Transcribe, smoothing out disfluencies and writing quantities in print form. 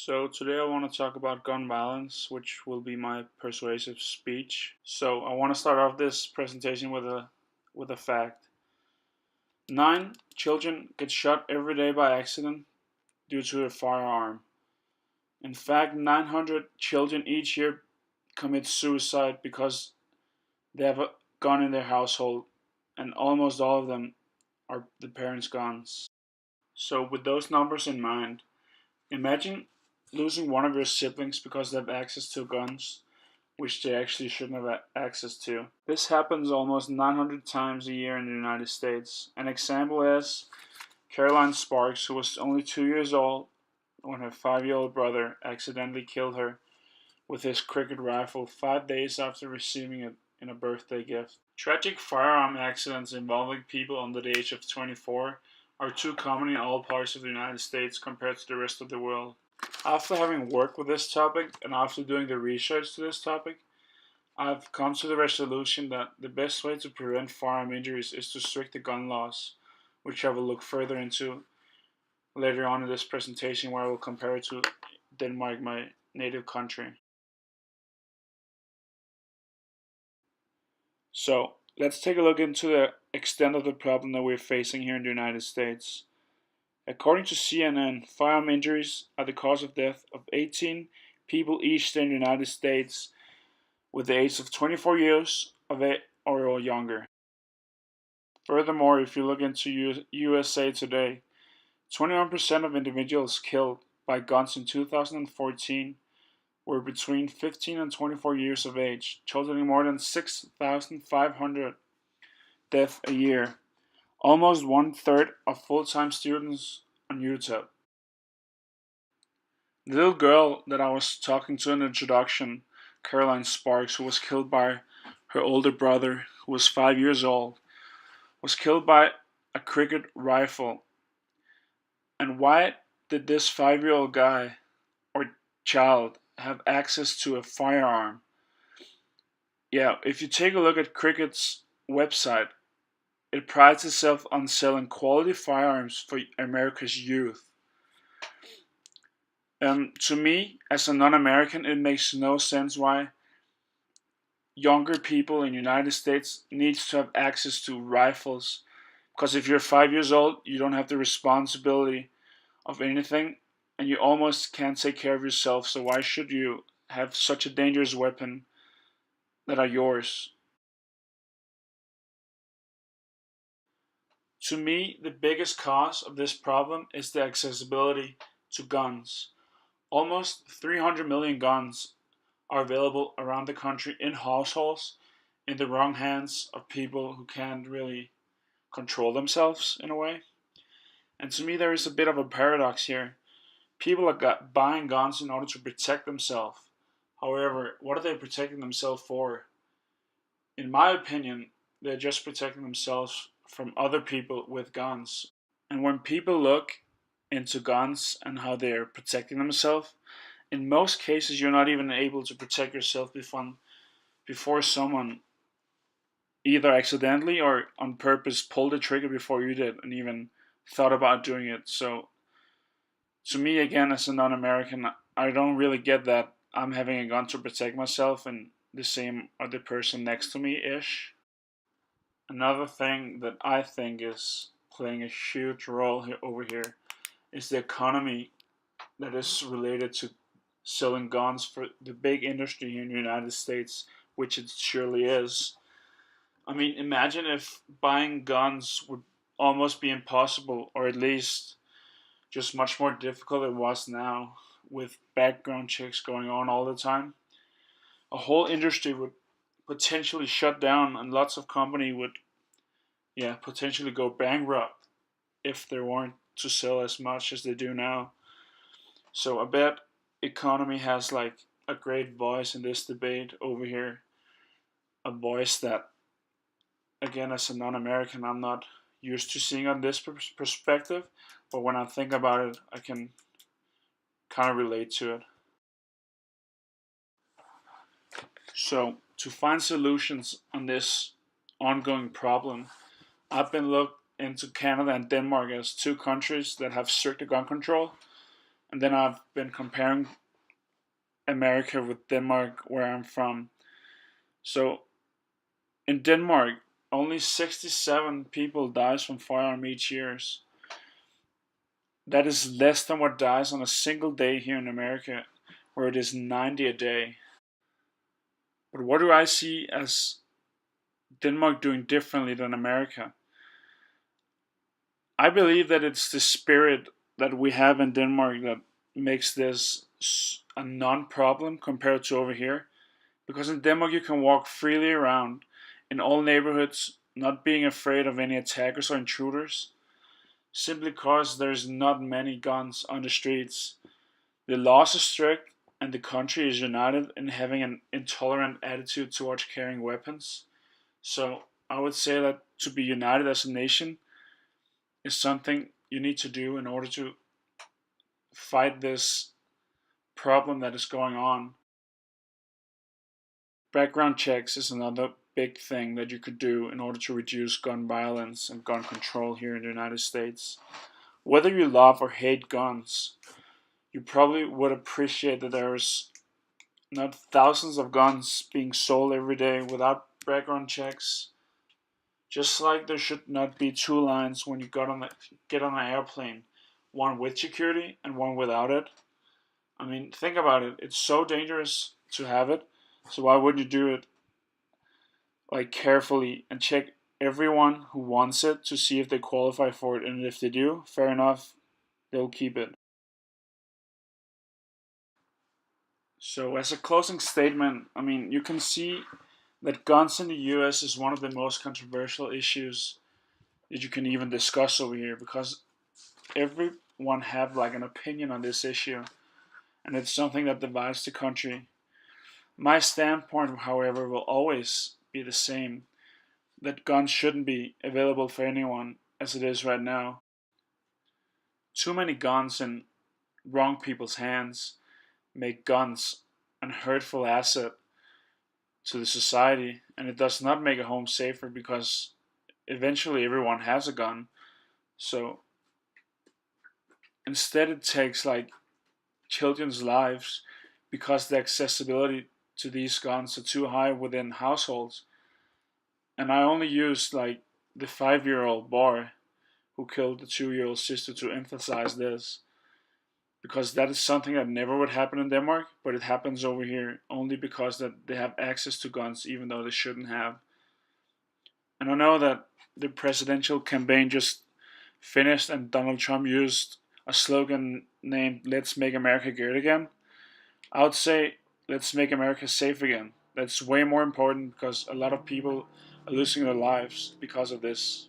So today I want to talk about gun violence, which will be my persuasive speech. So I want to start off this presentation with a fact. 9 children get shot every day by accident due to a firearm. In fact, 900 children each year commit suicide because they have a gun in their household, and almost all of them are the parents' guns. So with those numbers in mind, imagine losing one of your siblings because they have access to guns, which they actually shouldn't have access to. This happens almost 900 times a year in the United States. An example is Caroline Sparks, who was only 2 years old when her 5-year-old brother accidentally killed her with his cricket rifle 5 days after receiving it in a birthday gift. Tragic firearm accidents involving people under the age of 24 are too common in all parts of the United States compared to the rest of the world. After having worked with this topic and after doing the research to this topic, I've come to the resolution that the best way to prevent firearm injuries is to strict the gun laws, which I will look further into later on in this presentation, where I will compare it to Denmark, my native country. So, let's take a look into the extent of the problem that we're facing here in the United States. According to CNN, firearm injuries are the cause of death of 18 people each day in the United States with the age of 24 years of age or younger. Furthermore, if you look into USA Today, 21% of individuals killed by guns in 2014 were between 15 and 24 years of age, totaling more than 6,500 deaths a year, almost 1/3 of full-time students on UTEP. The little girl that I was talking to in the introduction, Caroline Sparks, who was killed by her older brother, who was 5 years old, was killed by a cricket rifle. And why did this 5-year-old guy or child have access to a firearm? Yeah, if you take a look at Cricket's website, it prides itself on selling quality firearms for America's youth. To me, as a non-American, it makes no sense why younger people in the United States needs to have access to rifles. Because if you're 5 years old, you don't have the responsibility of anything, and you almost can't take care of yourself. So why should you have such a dangerous weapon that are yours? To me, the biggest cause of this problem is the accessibility to guns. Almost 300 million guns are available around the country in households in the wrong hands of people who can't really control themselves in a way. And to me, there is a bit of a paradox here. People are buying guns in order to protect themselves. However, what are they protecting themselves for? In my opinion, they're just protecting themselves from other people with guns. And when people look into guns and how they're protecting themselves, in most cases, you're not even able to protect yourself before someone either accidentally or on purpose pulled the trigger before you did and even thought about doing it. So, to me, again, as a non American, I don't really get that I'm having a gun to protect myself and the same other person next to me ish. Another thing that I think is playing a huge role over here is the economy that is related to selling guns for the big industry here in the United States, which it surely is. I mean, imagine if buying guns would almost be impossible, or at least just much more difficult than it was now, with background checks going on all the time. A whole industry would potentially shut down, and lots of company would, potentially go bankrupt if they weren't to sell as much as they do now. So I bet economy has like a great voice in this debate over here, a voice that, again, as a non-American, I'm not used to seeing on this perspective, but when I think about it, I can kind of relate to it. So to find solutions on this ongoing problem, I've been looked into Canada and Denmark as two countries that have stricter gun control, And then I've been comparing America with Denmark, where I'm from. So in Denmark, only 67 people dies from firearm each year. That is less than what dies on a single day here in America, where it is 90 a day. But what do I see as Denmark doing differently than America? I believe that it's the spirit that we have in Denmark that makes this a non-problem compared to over here. Because in Denmark you can walk freely around in all neighborhoods, not being afraid of any attackers or intruders, simply because there's not many guns on the streets. The laws are strict, and the country is united in having an intolerant attitude towards carrying weapons. So I would say that to be united as a nation is something you need to do in order to fight this problem that is going on. Background checks is another big thing that you could do in order to reduce gun violence and gun control here in the United States. Whether you love or hate guns, you probably would appreciate that there's not thousands of guns being sold every day without background checks. Just like there should not be two lines when you get on an airplane, one with security and one without it. I mean, think about it. It's so dangerous to have it. So why wouldn't you do it like carefully and check everyone who wants it to see if they qualify for it, and if they do, fair enough, they'll keep it. So as a closing statement, I mean, you can see that guns in the US is one of the most controversial issues that you can even discuss over here, because everyone have like an opinion on this issue, and it's something that divides the country. My standpoint, however, will always be the same, that guns shouldn't be available for anyone as it is right now. Too many guns in wrong people's hands make guns an hurtful asset to the society, and it does not make a home safer, because eventually everyone has a gun. So instead, it takes like children's lives because the accessibility to these guns are too high within households. And I only used like the 5-year-old boy who killed the 2-year-old sister to emphasize this, because that is something that never would happen in Denmark, but it happens over here only because that they have access to guns even though they shouldn't have. And I know that the presidential campaign just finished and Donald Trump used a slogan named "Let's make America great again." I would say let's make America safe again. That's way more important, because a lot of people are losing their lives because of this.